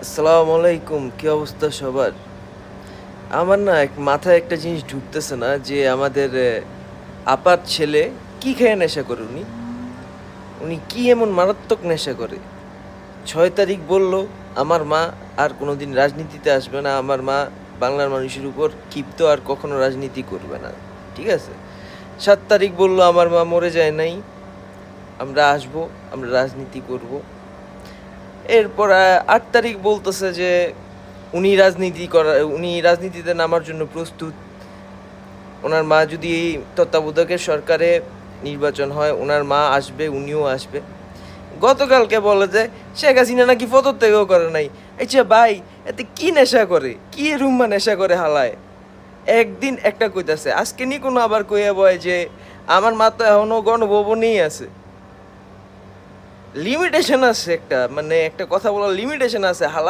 আসসালামু আলাইকুম, কি অবস্থা সবার? আমার না মাথায় একটা জিনিস ঢুকতেছে না যে আমাদের আপার ছেলে কি খেয়ে নেশা করে উনি? উনি কি এমন মারাত্মক নেশা করে? ৬ তারিখ বলল আমার মা আর কোনোদিন রাজনীতিতে আসবে না। আমার মা বাংলার মানুষের উপর ক্ষিপ্ত আর কখনো রাজনীতি করবে না। ঠিক আছে? ৭ তারিখ বলল আমার মা মরে যায় নাই। আমরা আসবো, আমরা রাজনীতি করব। এরপর ৮ তারিখ বলতেছে যে উনি রাজনীতিতে নামার জন্য প্রস্তুত। উনার মা যদি এই তত্ত্বাবধায়কের সরকারে নির্বাচন হয়, উনার মা আসবে, উনিও আসবে। গতকালকে বলে যে শেখ হাসিনা নাকি পদত্যাগও করে নাই। আচ্ছা ভাই, এতে কি নেশা করে? কি রুম্মা নেশা করে হালায়? একদিন একটা কইতাছে, আজকে নি কোনো আবার কইয়া বয় যে আমার মা তো এখনো গণভবনেই আছে। লিমিটেশন আছে একটা, মানে একটা কথা বলার লিমিটেশন আছে।